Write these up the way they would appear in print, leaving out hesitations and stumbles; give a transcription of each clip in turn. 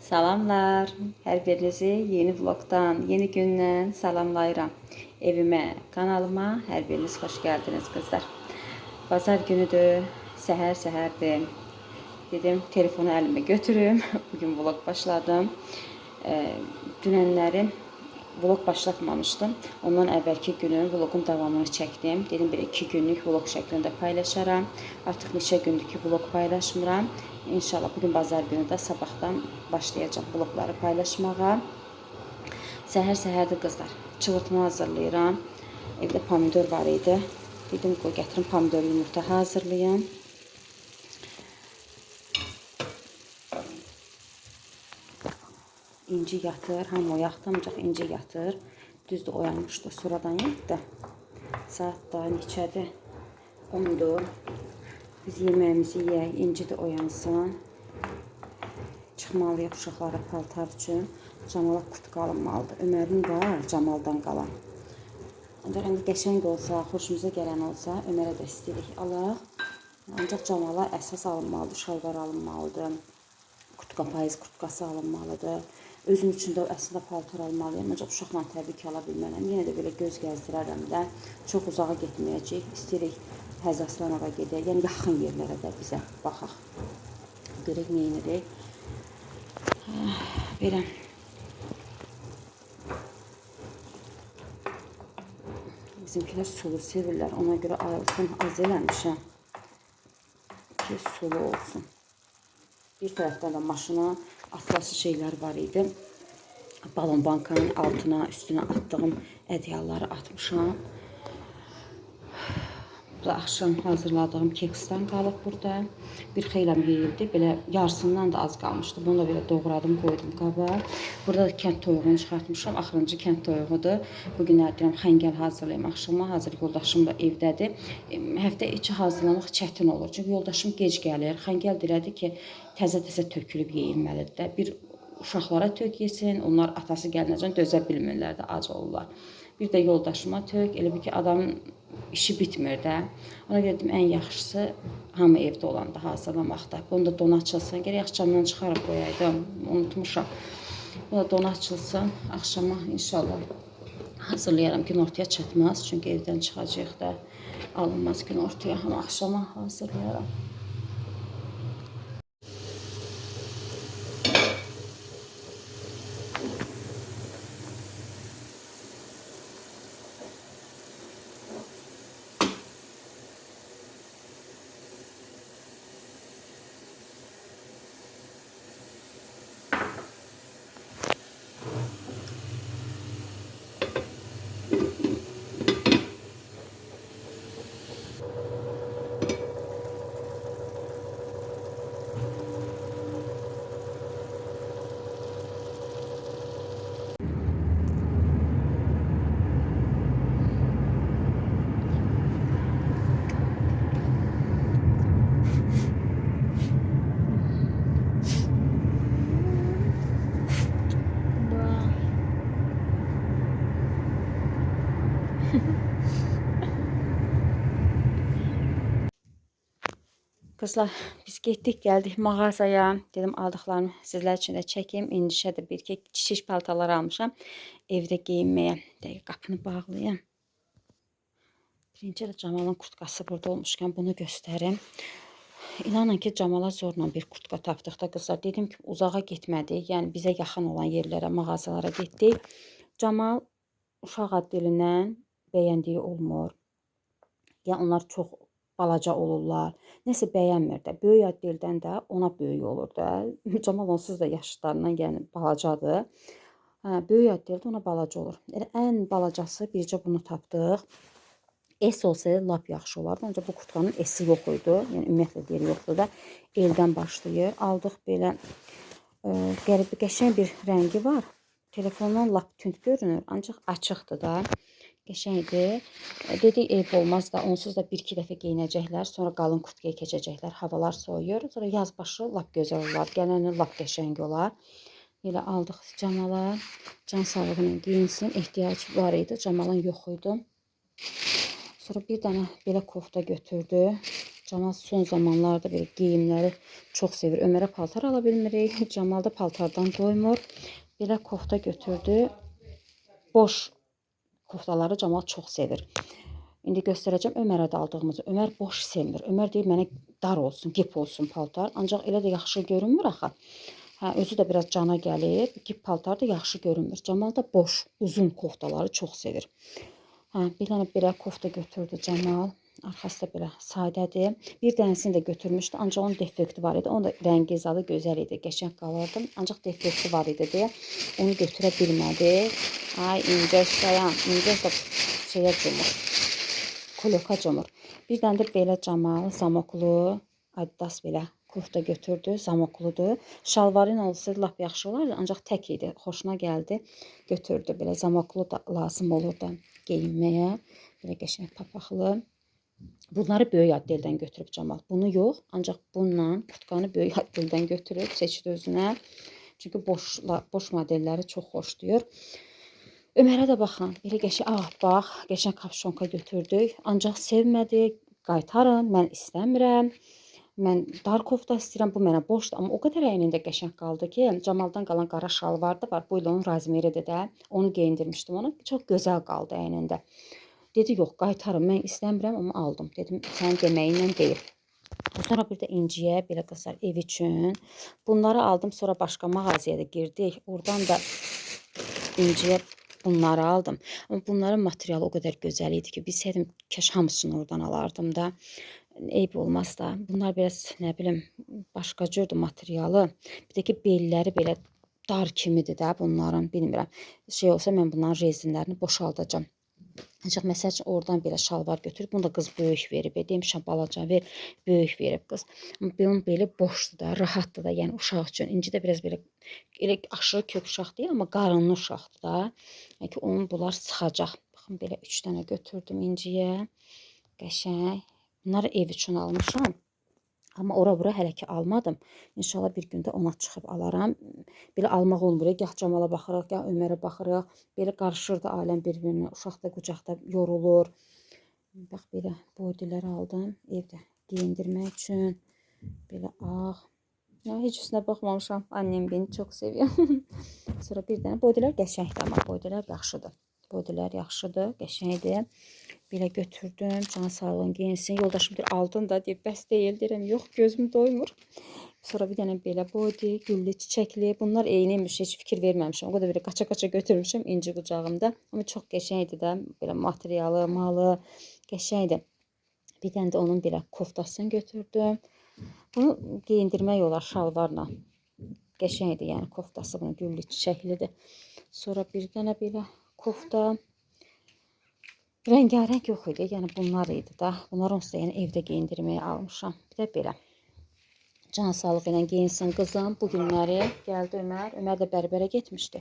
Salamlar, hər birinizi yeni vlogdan, yeni gündən salamlayıram. Evimə, kanalıma hər biriniz xoş gəldiniz qızlar. Bazar günüdür, səhər-səhərdir. Dedim, telefonu əlimə götürüm. Bugün vlog başladım. Dünənləri vlog başlatmamışdım. Ondan əvvəlki günün vlogun davamını çəkdim. Dedim, bir 2 günlük vlog şəklində paylaşaram. Artıq neçə gündür ki, vlog paylaşmıram. İnşallah bugün bazar günü də sabahdan başlayacağım vlogları paylaşmağa. Səhər-səhərdir qızlar. Çığırtma hazırlayıram. Evdə pomidor var idi. Dedim, qoy gətirim pomidor yumurta hazırlayım. İnci yatır, hamı oyaqdı, ancaq İnci yatır. Düzdür, oyanmışdı, sonradan yatdı. Saat daha neçədir? 10'dur. Biz yeməyimizi yeyək, İnci də oyansın. Çıxmalıyıq uşaqlara paltar üçün. Camala kurtka alınmalıdır. Ömərin var, Camaldan qalan. Ancaq indi qəşəng olsa, xoşumuza gələn olsa, Ömərə də istəyirik alaq. Ancaq Camala əsas alınmalıdır, şalvar alınmalıdır. Kurtka, payız kurtkası alınmalıdır. Özüm üçün də əslində paltar almalıyım. Ancaq uşaqla təbii ki, ala bilməliyəm. Yenə də belə göz gəzdirərəm də. Çox uzağa getməyəcək. İstəyirik Həzəslanağa gedək. Yəni, yaxın yerlərə də bizə baxaq. Görək, neyinirik. Belə. Bizimkilər sulu sevirlər. Ona görə ayılsın, az eləmişəm ki, sulu olsun. Bir tərəfdən də maşına atlası şeylər var idi. Balon bankanın altına, üstünə attığım ədyalları atmışam. Bu da axşam hazırladığım keksdən qalıb burada. Bir xeyləm yeyildi. Belə yarısından da az qalmışdı. Bunu da belə doğradım, qoydum qaba. Burada da kənd toyuğunu çıxartmışam. Axırıncı kənd toyuğudur. Bugün nə deyirəm, xəngəl hazırlayım axşama. Hazır yoldaşım da evdədir. Həftə içi hazırlamaq çətin olur. Çünki yoldaşım gec gəlir. Xəngəl deyirdi ki, təzə-təzə tökülüb yeyilməlidir də. Bir uşaqlara tök yesin. Onlar atası gələnəcən dözə bilmirlər də, ac olurlar. Bir də yoldaşıma tök. Elə bir ki, adamın işi bitmir də. Ona görə dedim, ən yaxşısı hamı evdə olanda hazırlamaqda. Bunu da don açılsın. Gərək axşamdan çıxarıb qoyaydım. Unutmuşam. Bu da don açılsın. Axşama inşallah hazırlayaram. Günortaya çatmaz. Çünki evdən çıxacaq da alınmaz günortaya. Amma axşama hazırlayaram. Kızlar, biz getdik, gəldik mağazaya. Dedim, aldıqlarımı sizlər üçün də çəkim. İndişə də bir ki, çiçək paltalar almışam. Evdə geyinməyə. Dəqiq qapını bağlayayım. Birinci də Camalın kurtkası burada olmuşkən bunu göstərim. İnanın ki, Camala zorla bir kurtka tapdıq da qızlar. Dedim ki, uzağa getmədik. Yəni, bizə yaxın olan yerlərə, mağazalara getdik. Camal uşaq dilindən bəyəndiyi olmur. Yəni, onlar çox balaca olurlar. Nəsə bəyənmir də. Böyük addeldən də ona böyük olur da. Camal onsuz da yaşlarından yəni balacadır. Böyük addeldə ona balaca olur. Elə ən balacası bircə bunu tapdıq. S olsaydı lap yaxşı olardı. Ancaq bu kurtkanın S-i yox idi. Yəni ümumiyyətlə deyir yoxdur da. Eldən başlayır. Aldıq belə qəribə qəşəng bir rəngi var. Telefondan lap tünd görünür. Ancaq açıqdır da. Qəşəngdir. Dedik, eyb olmaz da, onsuz da 1-2 dəfə geyinəcəklər, sonra qalın kurtkaya keçəcəklər, havalar soyuyur, sonra yaz başı lap gözəl olar, gələni lap qəşəng olar. Elə aldıq Camala, can sağlığına geyinsin, ehtiyac var idi, Camalın yox idi. Sonra bir dənə belə kofta götürdü. Camal son zamanlarda belə geyimləri çox sevir. Ömərə paltar ala bilmirik. Camal da paltardan doymur. Belə kofta götürdü. Boş koftaları Camal çox sevir. İndi göstərəcəm Ömərə də aldığımızı. Ömər boş sevmir. Ömər deyir mənə dar olsun, gip olsun paltar. Ancaq elə də yaxşı görünmür axı. Hə, özü də biraz cana gəlir. Gip paltar da yaxşı görünmür. Camal da boş, uzun koftaları çox sevir. Hə, bir dənə belə kofta götürdü Camal. Arxası da belə sadədir. Bir dənəsini də götürmüşdü, ancaq onun defekti var idi. Onun da rəngi zadı gözəl idi, qəşəng qalırdı. Ancaq defekti var idi deyə onu götürə bilmədi. Ay incəş dayan, incəş də şeyə cumur, koloka cumur. Bir dənə də belə Camal zamoklu, Adidas belə kofta götürdü, zamokludur. Şalvarı ilə olsaydı lap yaxşı olardı, ancaq tək idi, xoşuna gəldi, götürdü. Belə zamoklu da lazım olurdu geyinməyə. Belə qəşəng papaqlı. Bunları böyük addeldən götürüb Camal. Bunu yox, ancaq bununla kurtkanı böyük addeldən götürüb seçdi özünə. Çünki boş modelləri çox xoşlayır. Ömərə də baxın, elə qəşəng, bax, qəşəng kapşonka götürdük. Ancaq sevmədi, qaytarın, mən istəmirəm. Mən dar kofta istəyirəm, bu mənə boşdur. Amma o qədər əynində qəşəng qaldı ki, Camaldan qalan qara şalvar da var. Bu ilə onun razmeridir də. Onu geyindirmişdim ona. Çox gözəl qaldı əynində. Dedi, yox, qaytarım, mən istəmirəm, amma aldım. Dedim, sənin deməyinlə deyil. Sonra bir də İnciyə, belə qızlar, ev üçün. Bunları aldım, sonra başqa mağazaya da girdik. Oradan da İnciyə bunları aldım. Amma bunların materialı o qədər gözəl idi ki, bilsəydim, kəş hamısını oradan alardım da. Eyb olmaz da. Bunlar biraz, nə bilim, başqa cürdür materialı. Bir də ki, belləri belə dar kimidir də bunların, bilmirəm. Şey olsa, mən bunların rezinlərini boşaldacağım. Ancaq məsəl üçün oradan belə şalvar götürüb, bunu da qız böyük verib. Demişəm balaca ver, böyük verib qız. Amma bunun beli boşdur da, rahatdır da, yəni uşaq üçün. İnci də biraz belə elə aşırı kök uşaq deyil, amma qarınlı uşaqdır da. Yəni ki, onun bunlar sıxacaq. Baxın, belə 3 dənə götürdüm İnciyə. Qəşəng. Bunları ev üçün almışam. Amma ora-bura hələ ki almadım. İnşallah bir gündə ona çıxıb alaram. Belə almaq olmur. Gah Camala baxırıq, gah Ömərə baxırıq. Belə qarışır da aləm bir-birinə. Uşaq da qucaqda yorulur. Bax, belə bodilər aldım. Evdə geyindirmək üçün. Belə ağ. Ya, heç üstünə baxmamışam. Annem beni çox seviyor. Sonra bir dənə bodilər qəşəngdir, amma bodilər yaxşıdır. Bodilər yaxşıdır, qəşəngdir. Belə götürdüm, can sağlığın geyinsin. Yoldaşım deyir, aldın da, deyir, bəs deyil, deyirəm, yox, gözüm doymur. Sonra bir dənə belə body, güllü, çiçəkli. Bunlar eyniymiş, heç fikir verməmişəm. O qədər belə qaça-qaça götürmüşəm İnci qucağımda. Amma çox qəşəngdir də, belə materialı, malı, qəşəngdir. Bir dənə də onun belə koftasını götürdüm. Bunu geyindirmək olar şalvarla. Qəşəngdir, yəni koftası bunun güllü, çiçəklidir. Sonra bir dənə belə kofta. Rəngarəng yox idi, yəni bunlar idi da. Bunları onsuz da yəni evdə geyindirməyə almışam. Bir də belə. Can sağlığı ilə geyinsin qızım. Bu günləri gəldi Ömər. Ömər də bərbərə getmişdi.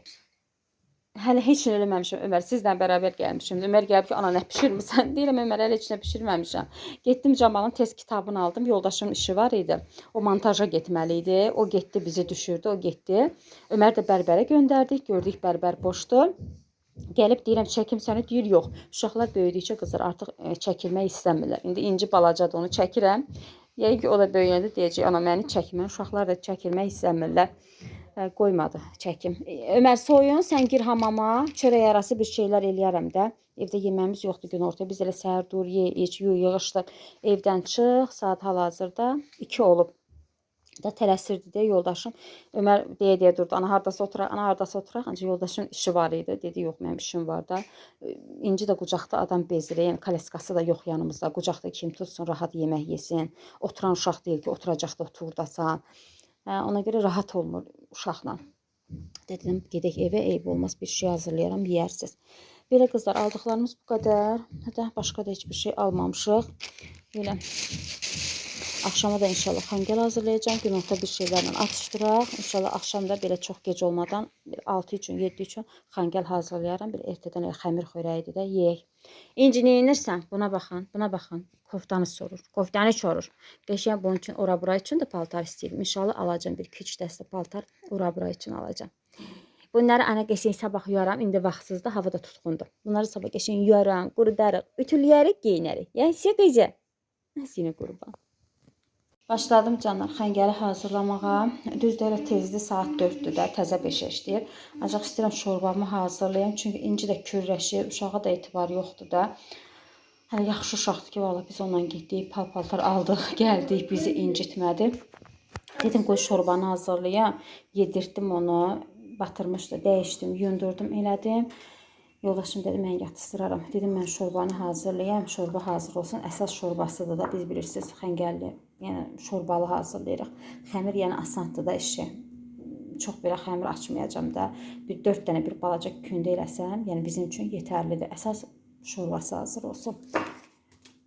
Hələ heç nə eləməmişəm Ömər. Sizlə bərabər gəlmişim. Ömər gəlib ki, ana nə pişirmirsən? Deyirəm Ömər, hələ heç nə pişirməmişəm. Getdim Camalın test kitabını aldım. Yoldaşımın işi var idi. O montaja getməli idi. O getdi, bizi düşürdü. O getdi. Ömər də bərbərə göndərdik. Gördük bərbər boşdur. Gəlib deyirəm çəkim səni, deyir yox. Uşaqlar böyüdükcə qızlar artıq çəkilmək istəmirlər. İndi İnci balacadır, onu çəkirəm. Yəqin ki o da böyüyəndə deyəcək ana məni çəkmə. Uşaqlar da çəkilmək istəmirlər. Qoymadı çəkim. Ömər soyun, sən gir hamama. Çörək arası bir şeylər eləyərəm də. Evdə yeməmiz yoxdur günortaya. Biz elə səhər dur, ye, iç, yığışdıq. Evdən çıx. Saat hal-hazırda 2 olub. Da tələsirdi deyə yoldaşım. Ömər deyə durdu. Ana hardasa oturaq, ana hardasa oturaq. Ancaq yoldaşımın işi var idi. Dedi yox, mənim işim var da. İnci də qucaqda adam bezir. Yəni kaleskası da yox yanımızda. Qucaqda kim tutsun, rahat yemək yesin. Oturan uşaq deyil ki, oturacaqda oturdasan. Ona görə rahat olmur uşaqla. Dedim, gedək evə, eyb olmaz bir şey hazırlayaram, yeyərsiniz. Belə qızlar, aldıqlarımız bu qədər. Hətta başqa da heç bir şey almamışıq. Belə. Axşama da inşallah xəngəl hazırlayacağım. Günorta bir şeylərlə atışdıraq. İnşallah axşam da belə çox gec olmadan 6 üçün, 7 üçün xəngəl hazırlayaram. Bir ertədən xəmir xörəyidir də yeyək. İnci nə edirsən? Buna baxın, buna baxın. Koftanı sorur. Koftanı sorur. Qəşəng bunun üçün ora-bura üçün də paltar istəyirəm. İnşallah alacağım bir 2-3 dəstə paltar ora-bura üçün alacağım. Bunları ana qəşəng sabah yuyaram. İndi vaxtsızda hava da tutqundur. Bunları sabah qəşəng yuyaram, qurudarıq, ütüləyərik, geyinərik. Yəni sizə qızı. Nəsinə qurban. Başladım canlar xəngəli hazırlamağa. Düzdür elə tezdir, saat 4-dür də, təzə 5-ə işləyir. Ancaq istəyirəm şorbamı hazırlayım. Çünki inci də kürrəşir, uşağa da etibar yoxdur da. Hələ yaxşı uşaqdır ki, vallahi biz onunla getdik, pal-paltar aldıq, gəldik, bizi incitmədi. Dedim qoy şorbanı hazırlayam, yedirtdim onu, batırmışdı, dəyişdim, yundurdum, elədim. Yoldaşım dedi mən yatıstıraram. Dedim mən şorbanı hazırlayam, şorba hazır olsun. Əsas şorbasıdır da, biz bilirsiniz xəngəlli, yəni şorbalı hazırlayırıq. Xəmir yəni asandır da işi. Çox belə xəmir açmayacağım da. Bir 4 dənə bir balaca kündə eləsəm, yəni bizim üçün yetərlidir. Əsas şorbası hazır olsun.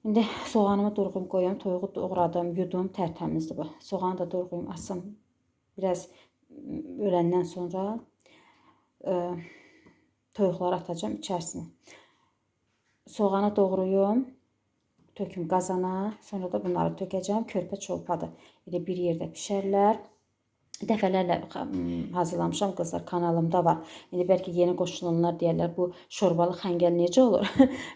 İndi soğanımı durğum qoyum, toyuğu doğradım, yudum, tərtəmizdir bu. Soğanı da durğuyum, açsam biraz öləndən sonra toyuqları atacağım içərisinə. Soğanı doğrayım, töküm qazana, sonra da bunları tökəcəm. Körpə çolpadır. Elə bir yerdə pişərlər. Dəfələrlə hazırlamışam qızlar, kanalımda var. İndi bəlkə yeni qoşulanlar deyərlər bu şorbalı xəngəl necə olur?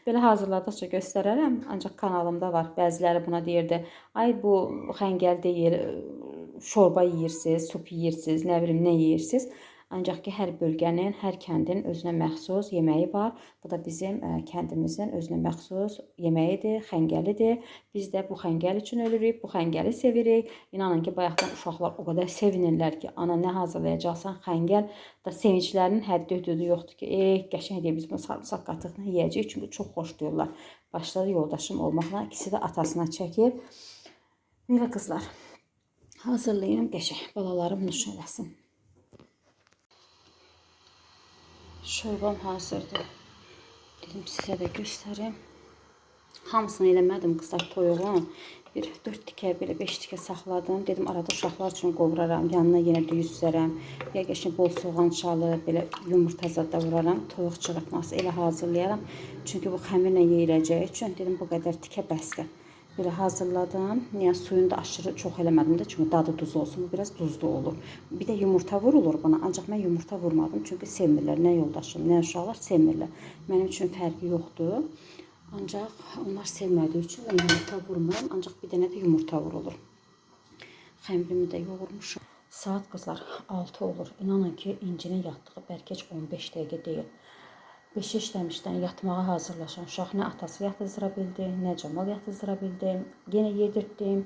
Belə hazırladıqca göstərərəm, ancaq kanalımda var. Bəziləri buna deyirdi, ay bu xəngəl deyil, şorba yeyirsiniz, sup yeyirsiniz, nə bilim nə yeyirsiniz. Ancaq ki, hər bölgənin, hər kəndin özünə məxsus yeməyi var. Bu da bizim kəndimizin özünə məxsus yeməyidir, xəngəlidir. Biz də bu xəngəl üçün ölürük, bu xəngəli sevirik. İnanın ki, bayaqdan uşaqlar o qədər sevinirlər ki, ana nə hazırlayacaqsan xəngəl. Da sevinclərinin həddi hüdudu yoxdur ki, qəşəng deyil, biz bunu sarımsaq qatıqla yeyəcəyik. Çünki çox xoşlayırlar. Başladı yoldaşım olmaqla, ikisi də atasına çəkib. Belə qızlar, hazırlayım qəşəng, balalarım nuş eləsin. Şorbam hazırdır. Dedim sizə də göstərim. Hamısını eləmədim qızlar toyuğun. Bir 4 tikə, belə 5 tikə saxladım. Dedim arada uşaqlar üçün qovuraram. Yanına yenə düyü süzərəm. Ya qəşəng bol soğan çalı, belə yumurta zad da vuraram. Toyuq çırpması elə hazırlayaram. Çünki bu xəmirlə yeyiləcəyi üçün dedim bu qədər tikə bəsdir. Belə hazırladım. Yəni suyunu da aşırı çox eləmədim də, çünki dadı duzlu olsun. Bu biraz duzlu olur. Bir də yumurta vurulur buna. Ancaq mən yumurta vurmadım, çünki sevmirlər. Nə yoldaşım, nə uşaqlar sevmirlər. Mənim üçün fərqi yoxdur. Ancaq onlar sevmədiyi üçün mən yumurta vurmuram. Ancaq bir dənə də yumurta vurulur. Xəmirimi də yoğurmuşam. Saat qızlar 6 olur. İnanın ki, incinin yatdığı bəlkə heç 15 dəqiqə deyil. 5 işləmişdən yatmağa hazırlaşan uşaq nə atası yatızdıra bildi, nə Camal yatızdıra bildi. Yenə yedirtdim,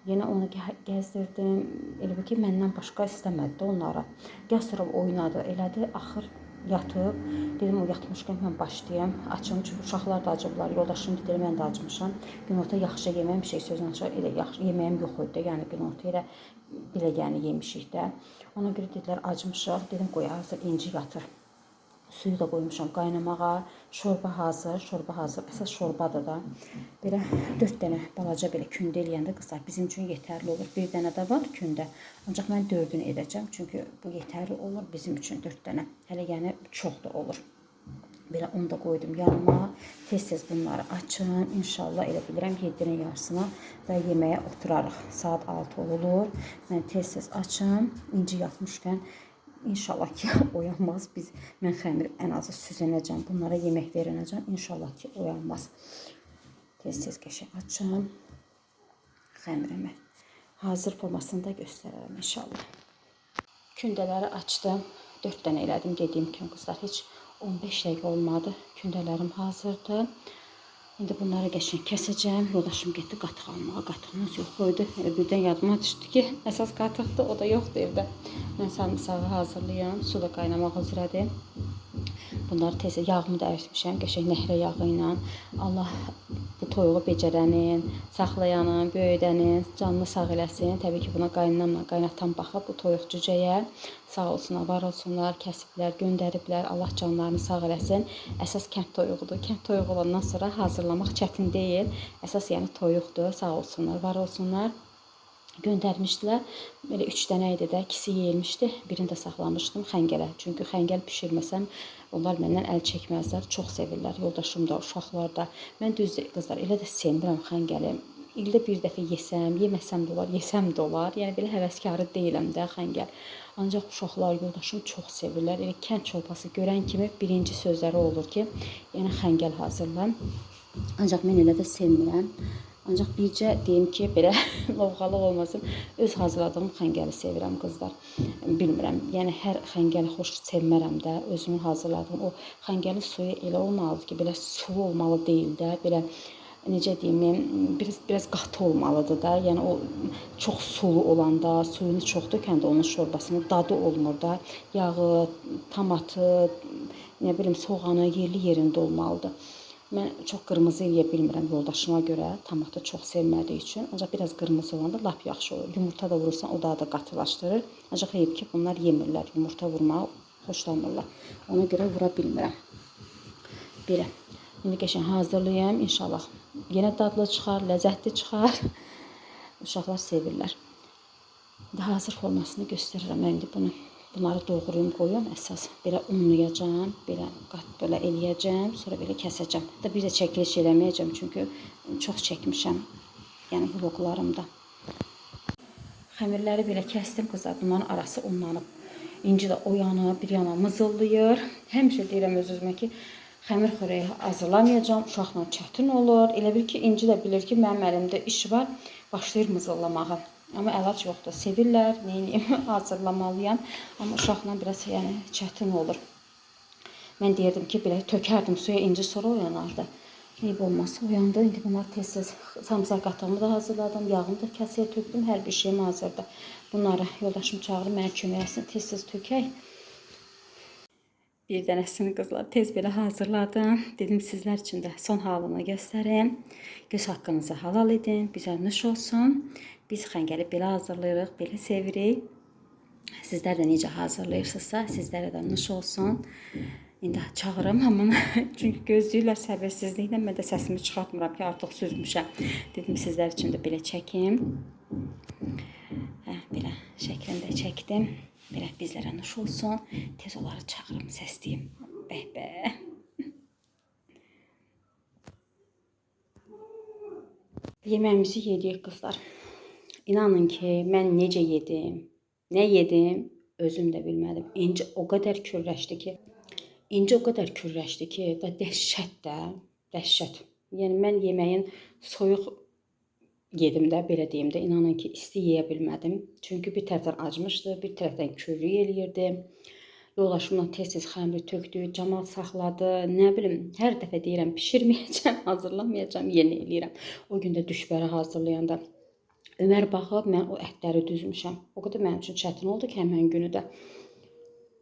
yenə onu gəzdirdim. Elə ki, məndən başqa istəmədi onlara. Gəl sonra oynadı, elədi, axır yatıb. Dedim, o yatmışkən mən başlayayım, açım. Çünki uşaqlar da acıblar, yoldaşım dedi, mən də acımışam. Günorta yaxşı yeməyim, bir şey sözünə açıq, elə yaxşı yeməyim yox idi. Yəni günorta elə belə yəni yemişik də. Ona görə dedilər, acımışıq. Dedim, qoy hazır inci yatır. Suyu da qoymuşam qaynamağa. Şorba hazır, şorba hazır. Əsas şorbadır da. Belə 4 dənə balaca belə kündə eləyəndə qızlar bizim üçün yetərli olur. Bir dənə də var kündə. Ancaq mən 4-ünü edəcəm. Çünki bu yetərli olur bizim üçün 4 dənə. Hələ yəni çox da olur. Belə onu da qoydum yanıma. Tez-tez bunları açın. İnşallah elə bilirəm 7-nin yarısına və yeməyə oturarıq. Saat 6 olur. Mən tez-tez açım. İnci yatmışkən İnşallah ki oyanmaz. Mən xəmiri ən azı süzənəcəm. Bunlara yemək verənəcəm. İnşallah ki oyanmaz. Tez-tez qəşəng açım. Xəmirimi hazır formasında göstərərəm inşallah. Kündələri açdım. 4 dənə elədim dediyim kimi qızlar. Heç 15 dəqiqə olmadı. Kündələrim hazırdır. İndi bunları qəşəng kəsəcəm. Yoldaşım getdi qatıq almağa. Qatığımız yox idi. Birdən yadıma düşdü ki, əsas qatıqdır, o da yoxdur evdə. Mən sarımsağı hazırlayıram. Su da qaynamaq üzrədir. Bunları tez yağımı da əritmişəm. Qəşəng nəhrə yağı ilə. Allah bu toyuğu becərənin, saxlayanın, böyüdənin canını sağ eləsin. Təbii ki, buna qaynanamla qaynatan baxıb bu toyuq cücəyə. Sağ olsunlar, var olsunlar, kəsiblər, göndəriblər. Allah canlarını sağ eləsin. Əsas kənd toyuğudur. Kənd toyuğu olandan sonra hazırlamaq çətin deyil. Əsas yəni toyuqdur. Sağ olsunlar, var olsunlar. Göndərmişdilər. Belə 3 dənə idi də, ikisi yeyilmişdi. Birini də saxlamışdım xəngələ. Çünki xəngəl bişirməsəm onlar məndən əl çəkməzlər. Çox sevirlər. Yoldaşım da, uşaqlar da. Mən düz qızlar elə də sevmirəm xəngəli. İldə bir dəfə yesəm, yeməsəm də olar, yesəm də olar. Yəni belə həvəskarı deyiləm də xəngəl. Ancaq uşaqlar, yoldaşım çox sevirlər. Elə kənd çolpası görən kimi birinci sözləri olur ki, yəni xəngəl hazırlan. Ancaq mən elə də sevmirəm. Ancaq bircə deyim ki, belə lovğalıq olmasın, öz hazırladığım xəngəli sevirəm qızlar. Bilmirəm, yəni hər xəngəli xoş sevmərəm də, özümün hazırladığım o xəngəli suyu elə olmalıdır ki, belə sulu olmalı deyil də, belə necə deyim, biraz qatı olmalıdır da. Yəni o çox sulu olanda, suyunu çox dökəndə onun şorbasının dadı olmur da. Yağı, tomatı, nə bilim, soğanı yerli yerində olmalıdır. Mən çox qırmızı yeyə bilmirəm yoldaşıma görə, tomatı çox sevmədiyi üçün. Ancaq biraz qırmızı olanda lap yaxşı olur. Yumurta da vurursan o daha da qatılaşdırır. Ancaq heyif ki, bunlar yemirlər, yumurta vurmağı xoşlanmırlar. Ona görə vura bilmirəm. Belə. İndi qəşəng hazırlayayım inşallah. Yenə dadlı çıxar, ləzzətli çıxar. Uşaqlar sevirlər. İndi hazır formasını göstərirəm. Mən indi bunları doğrayım, qoyum əsas. Belə unlayacağam, belə eləyəcəm, sonra belə kəsəcəm. Da bir də çəkiliş eləməyəcəm, çünki çox çəkmişəm. Yəni vloqlarımda. Xəmirləri belə kəsdim qızlar. Bunların arası unlanıb. İnci də o yana, bir yana mızıldayır. Həmişə deyirəm öz-özümə ki, xəmir xörəyi hazırlamayacağam, uşaqla çətin olur. Elə bil ki, İnci də bilir ki, mənim əlimdə iş var, başlayır mızıllamağa. Amma əlac yoxdur, sevirlər, neyiniyim, hazırlamalıyam. Amma uşaqla biraz yəni, çətin olur. Mən deyirdim ki, belə tökərdim suya, İnci sonra oyanardı. Eyb olmazsa uyandı. İndi bunlar tez-tez samsaq qatığımı da hazırladım, yağımı da kasaya tökdüm, hər bir şeyim hazırdır. Bunları yoldaşım çağırıb mənə kömək etsin, tez-tez tökək. Bir dənəsini qızlar tez belə hazırladım. Dedim sizlər üçün də son halını göstərim. Göz haqqınızı halal edin, bizə nuş olsun. Biz xəngəli belə hazırlayırıq, belə sevirik. Sizlər də necə hazırlayırsınızsa, sizlərə də nuş olsun. İndi çağırım hamını, çünki gözləyirlər səbirsizliklə. Mən də səsimi çıxartmıram ki, artıq süzmüşəm. Dedim sizlər üçün də belə çəkim. Belə şəklində çəkdim. Belə bizlərə nuş olsun. Tez onları çağırım, səsləyim. Bəh-bəh. Yeməyimizi yedik qızlar. İnanın ki, mən necə yedim, nə yedim, özüm də bilmədim. İnci o qədər kürləşdi ki, da dəhşət də, dəhşət. Yəni mən yeməyin soyuq yedim də, belə deyim də, inanın ki, isti yeyə bilmədim. Çünki bir tərəfdən acmışdı, bir tərəfdən körlük eləyirdi. Yoldaşımla tez-tez xəmiri tökdü, Camal saxladı. Nə bilim, hər dəfə deyirəm, pişirməyəcəm, hazırlamayacam, yenə eləyirəm. O gün də düşbəri hazırlayanda Ömər baxıb, mən o ətləri düzmüşəm. O qədər mənim üçün çətin oldu ki, həmən günü də.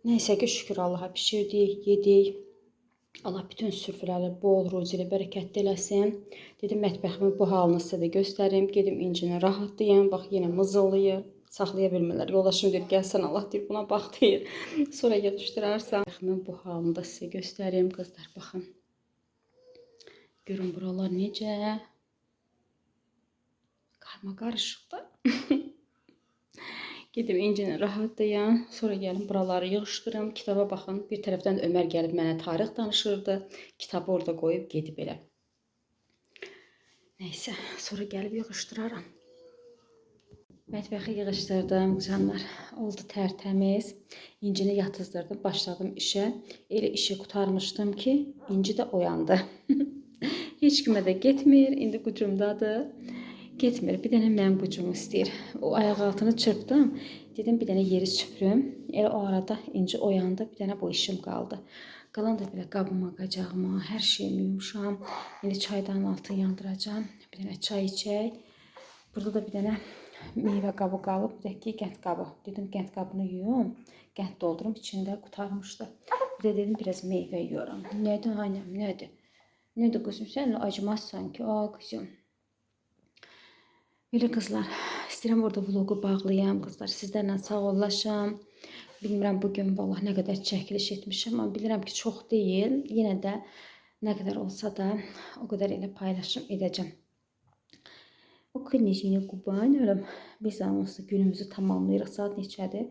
Nəysə ki, şükür Allaha pişirdik, yedik. Allah bütün süfrələri bol, ruzi ilə bərəkətli eləsin. Dedim, mətbəximin bu halını sizə də göstərim. Gedim İncini rahatlayım. Bax, yenə mızıldayır. Saxlaya bilmirlər. Yoldaşım deyir, gəlsən Allah deyir, buna bax deyir. Sonra yığışdırarsan. Mətbəximin bu halını da sizə göstərim. Qızlar, baxın. Görün, buralar necə? Karma qarışıqda. Gedim İncini rahatlayam, sonra gəlim buraları yığışdırım, kitaba baxın. Bir tərəfdən Ömər gəlib mənə tarix danışırdı. Kitabı orada qoyub gedib elə. Nəysə, sonra gəlib yığışdıraram. Mətbəxi yığışdırdım canlar. Oldu tərtəmiz. İncini yatızdırdım, başladım işə. Elə işi qurtarmışdım ki, İnci də oyandı. Heç kimə də getmir, indi qucumdadır. Getmir. Bir dənə mənim qucumu istəyir. O ayaq altını çırpdım. Dedim bir dənə yeri süpürüm. Elə o arada İnci oyandı. Bir dənə bu işim qaldı. Qalan da belə qabıma, qacağıma, hər şeyimi yumuşam. İndi çaydanın altını yandıracağam. Bir dənə çay içək. Burada da bir dənə meyvə qabı qalıb. Bir də ki, qənd qabı. Dedim qənd qabını yuyum. Qənd doldurum. İçində qutarmışdı. Bir də dedim biraz meyvə yiyorum. Nədir annem, nədir? Nədir qızım? Sən acımazsan ki, qızım. Belə qızlar, istəyirəm orada vlogu bağlayam qızlar. Sizlərlə sağollaşam. Bilmirəm bugün vallahi nə qədər çəkiliş etmişəm, amma bilirəm ki, çox deyil. Yenə də nə qədər olsa da o qədər elə paylaşım edəcəm. O kınijini qurbanıram. Biz onsuz günümüzü tamamlayırıq. Saat neçədir?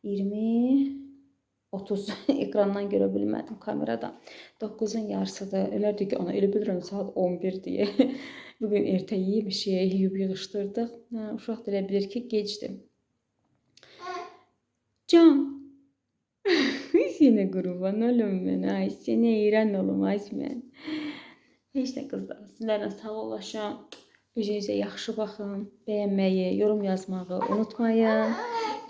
20:30. Ekrandan görə bilmədim kameradan. 9-un yarısıdır. Ömər deyir ki, ana elə bilirəm saat 11 deyə. Bugün ertə yemişik, yeyib yığışdırdıq. Uşaq da elə bilir ki, gecdir. Can. Sənə qurban olum mən. Ay, sənə eyran olum, ay mən. Heç də qızlar, sizlərlə sağollaşam. Özünüzə yaxşı baxın. Bəyənməyi, yorum yazmağı unutmayın.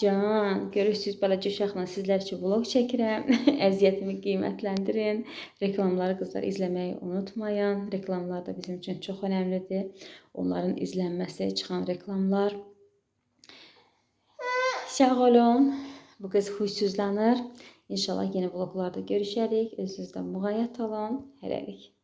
Can, görürsüz balaca uşaqla sizlər üçün vlog çəkirəm. Əziyyətimi qiymətləndirin. Reklamları qızlar izləməyi unutmayın. Reklamlar da bizim üçün çox önəmlidir. Onların izlənməsi, çıxan reklamlar. Sağ olun. Bu qız huysuzlanır. İnşallah yeni vloglarda görüşərik. Özünüzdən müğayət olun. Hələlik.